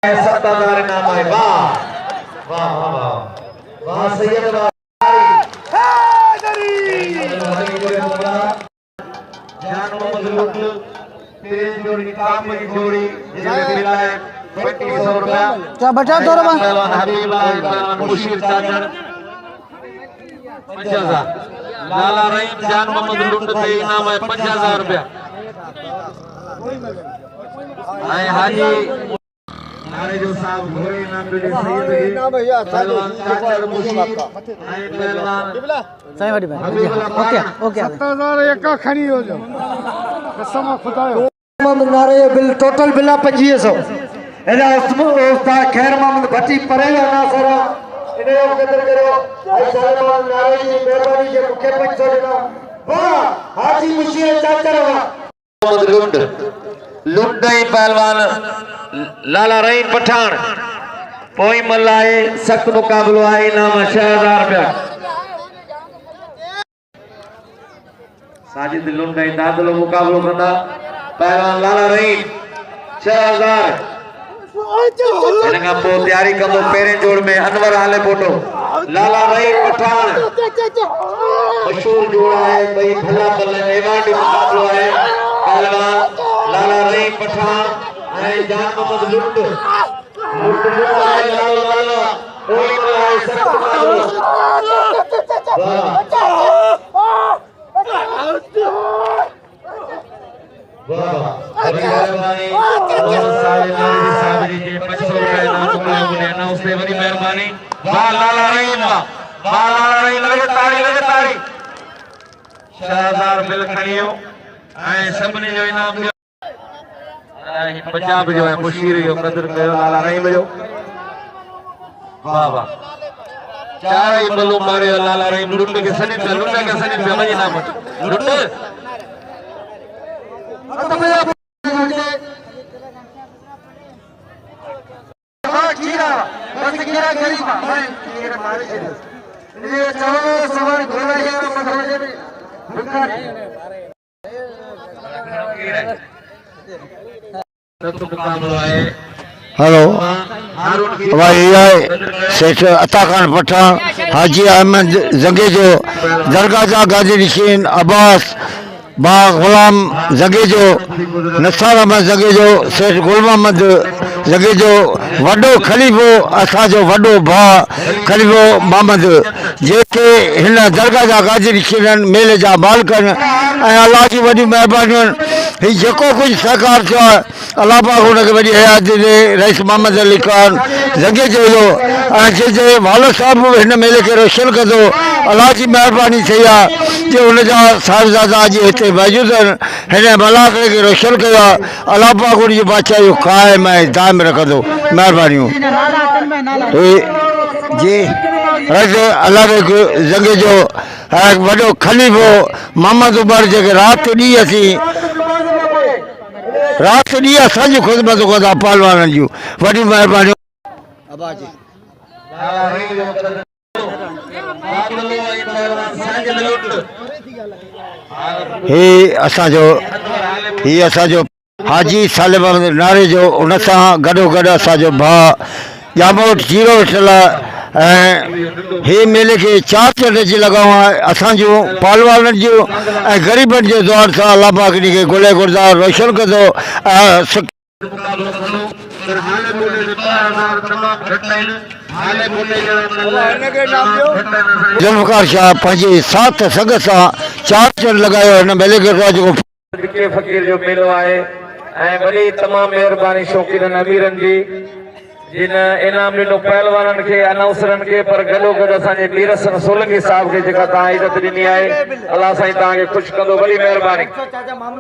सत्ताधार नाम है। वाह वाह वाह वाह सैयद जान मोहम्मद लुट तेज जोड़ी काम की जोड़ी जिसमें मिला है 2500 रुपया। क्या बचा दो रुपया? पहलवान हबीब पहलवान मुशीर चाचर 50,000। लाला रहीम जान मोहम्मद लुट तेज नाम है 50,000 रुपया। हाजी नारे जो साहब घोड़े नाम पे सैयद पहलवान चाचर मुशीर पहलवान सही बात है। ओके ओके 70,000 एक का खड़ी हो जाओ कसम खुदा नारे बिल टोटल बिल 2500 एना उस्ताद खैर मोहम्मद भट्टी परेगा ना सरा इने कदर करो सलमान नारे जी मेहरबानी जे मुखे 500 देना वाह हाजी मुशीर चाचर मोहम्मद लुंड लुंडई पहलवान लाला रहीम पठान पोई मल्लाए सख्त मुकाबलो है। इनाम 6000 रुपया। साजिद लुंडई दादलो मुकाबलो कंदा पहलवान लाला रहीम 6000। इनका पो तैयारी कंदो पेरे जोड़ में अनवर हाले पोटो लाला रहीम पठान मशहूर जोड़ा है भाई भला बल्ले एवार्ड मुकाबलो है। पहलवान लाला रहीम पठान है जान मोहम्मद लुंड लुंड है लाला लाला कोई है सख्त मुकाबलो। वाह वाह अभी मेहरबानी साहब जी 500 रुपए नाम ने अनाउंस दे बड़ी मेहरबानी। वाह लाला रहीम वाह लाला रहीम लगे ताड़ी 6000 बिल खणियो ऐं सभिनी जो इनाम ॾियो। पंजाब जो है मुशीर जो कदर कयो लाला रहीम जो। वाह वाह चार ही बल्लो मारे लाला रहीम लुंड के सनी पे वही नाम लुंड हेलो भाई सेठ अता खान पठान हाजी अहमद जंगेजो दरगाह जा गाजी नशीन अब्बास बा गुलाम जंगेजो नसार अहमद जंगेजो सेठ गुल मोहम्मद जंगेजो वडो खलीफो असाजो वडो भा खलीफो मोहम्मद जेके हिन दरगाह जा गाजी नशीन मेले जा मालिकन ऐं अल्लाह जी वॾी महिरबानी ही जेको कुछ सहकार थियो आहे अल्लाह पाक हुनखे वॾी हयात ॾे। रईस मोहम्मद अली खान जंगेजो जो ऐं जे वालो साहिब हिन मेले खे रोशन कंदो अल्लाह जी महिरबानी थी आहे जे हुनजा साहिबज़ादा अॼु हिते मौजूदु आहिनि। हिन मलाकड़े खे रोशन कयो आहे। अल्लाह पाक हुनजी बादशाही क़ाइम ऐं दाइम रखंदो। महिरबानियूं जी अल्लाह जंगेजो वॾो खलीफ़ो मोहम्मद उमर जेके राति ॾींहुं असांजी ख़िदमत कंदा पहलवाननि जूं वॾी महिरबानी। ही असांजो हाजी सालिम अहमद नारे जो उन सां गॾोगॾु असांजो भाउ ॼामोट जीरो वेठल ऐं हे मेले खे 4 चंड जी लॻाऊं आहे असांजूं पहलवाननि जूं ऐं ग़रीबनि जे द्वार सां अल्लाह पाक इन खे गुले गुरदार रोशन कंदो। ज़ुल्फ़कार शाह पंहिंजे साथ संग सां 4 चंड लॻायो हिन मेले खे फ़कीर जो मेलो आहे ऐं वॾी तमामु महिरबानी शौक़ीन अमीरनि जी जिन इनाम ॾिनो पहलवाननि खे अनाउंसरनि खे पर गॾोगॾु असांजे मीर हसन सोलंकी साहिब खे जेका तव्हां इज़त ॾिनी आहे अल्लाह साईं तव्हांखे ख़ुशि कंदो। वॾी महिरबानी।